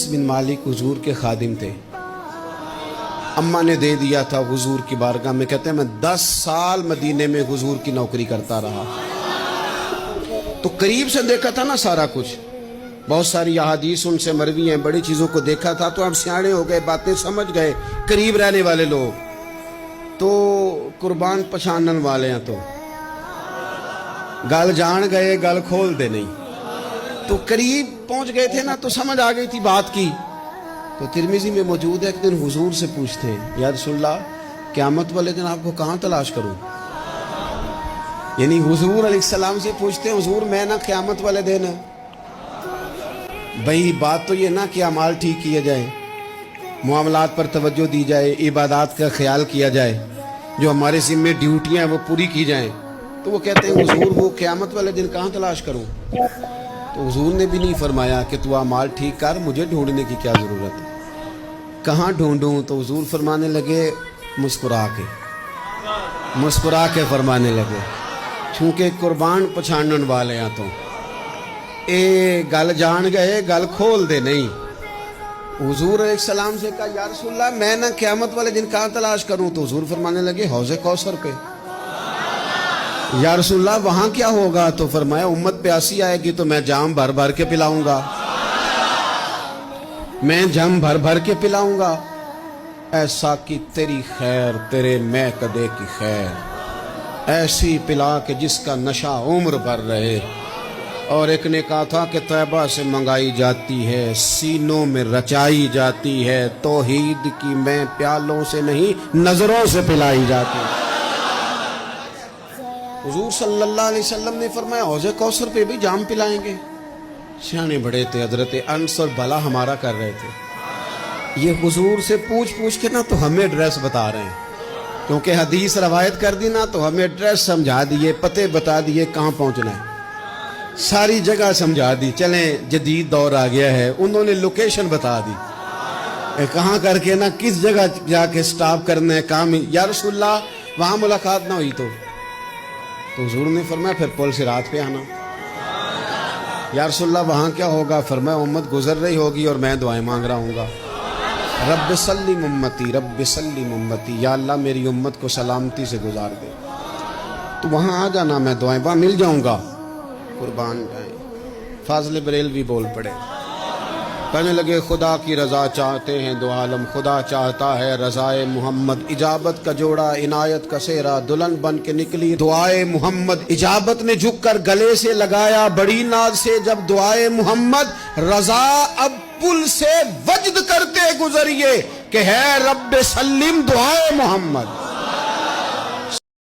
انس بن मालिक हुजूर के खादिम थे। अम्मा ने दे दिया था हुजूर की बारगाह में। कहते हैं मैं 10 साल मदीने में हुजूर की नौकरी करता रहा, तो करीब से देखा था ना सारा कुछ। बहुत सारी अहादीस उनसे मरवी हैं, बड़ी चीज़ों को देखा था। तो हम सियाणे हो गए, बातें समझ गए, करीब रहने वाले लोग तो कुर्बान पछानन वाले हैं। तो गल जान गए, गल खोल दे नहीं। तो करीब पहुंच गए थे ना, तो समझ आ गई थी बात की। तो तिरमिजी में मौजूद है, एक दिन हुजूर से पूछते हैं, या रसूलल्लाह क़यामत वाले दिन आपको कहाँ तलाश करूं? यानी हुजूर अलैहिस्सलाम से पूछते हैं, हुजूर मैं ना क़यामत वाले दिन, भाई बात तो ये ना कि अमाल ठीक किया जाए, मामलात पर तवज्जो दी जाए, इबादत का ख्याल किया जाए, जो हमारे ज़िम्मे ड्यूटियाँ हैं वो पूरी की जाएं। तो वो कहते हैं हुजूर वो क़यामत वाले दिन कहाँ तलाश करूं? तो हुजूर ने भी नहीं फरमाया कि तू अमाल ठीक कर, मुझे ढूंढने की क्या ज़रूरत है, कहाँ ढूंढूं? तो हुजूर फरमाने लगे, मुस्कुरा के फरमाने लगे, चूँकि कुर्बान पछाणन वाले हैं तो ए गल जान गए, गल खोल दे नहीं। हुजूर अलैहिस्सलाम से कहा, या रसूलल्लाह मैं ना क़यामत वाले दिन कहाँ तलाश करूं? तो हुजूर फरमाने लगे, हौज़े कौसर पे। या रसूलल्लाह वहां क्या होगा? तो फरमाया उम्मत प्यासी आएगी तो मैं जाम भर भर के पिलाऊंगा, मैं जाम भर भर के पिलाऊंगा। ऐसा कि तेरी खैर तेरे मैं कदे की खैर, ऐसी पिला के जिसका नशा उम्र भर रहे। और एक ने कहा था कि तैबा से मंगाई जाती है, सीनों में रचाई जाती है, तौहीद की मैं प्यालों से नहीं नजरों से पिलाई जाती है। हुजूर सल्लल्लाहु अलैहि वसल्लम ने फरमाया हौज़े कौसर पे भी जाम पिलाएंगे। सियाने बड़े थे, हजरत अनस और भला हमारा कर रहे थे। ये हुजूर से पूछ पूछ के ना तो हमें एड्रेस बता रहे हैं, क्योंकि हदीस रवायत कर दी ना तो हमें एड्रेस समझा दिए, पते बता दिए कहाँ पहुँचना है, सारी जगह समझा दी। चलें जदीद दौर आ गया है, उन्होंने लोकेशन बता दी, कहाँ करके ना किस जगह जाके स्टॉप करना है काम। या रसूलल्लाह वहाँ मुलाकात ना हुई तो हुजूर ने फरमाया फिर पुल सिरात पे आना। या रसूलल्लाह वहाँ क्या होगा? फरमाया उम्मत गुजर रही होगी और मैं दुआएं मांग रहा हूँगा, रब्ब सल्लिम उम्मती, रब्ब सल्लिम उम्मती, या अल्लाह मेरी उम्मत को सलामती से गुजार दे। तो वहाँ आ जाना, मैं दुआएं वहाँ मिल जाऊँगा। कुर्बान जाए। फाज़िल बरेलवी बोल पड़े, कहने लगे खुदा की रज़ा चाहते हैं दो आलम, खुदा चाहता है रज़ाए मोहम्मद। इजाबत का जोड़ा इनायत का सेहरा, दुल्हन बन के निकली दुआए मोहम्मद। इजाबत ने झुक कर गले से लगाया बड़ी नाज से जब दुआए मोहम्मद। रज़ा अब पुल से वजद करते गुजरिए कि है रब्बे सल्लिम दुआए मोहम्मद।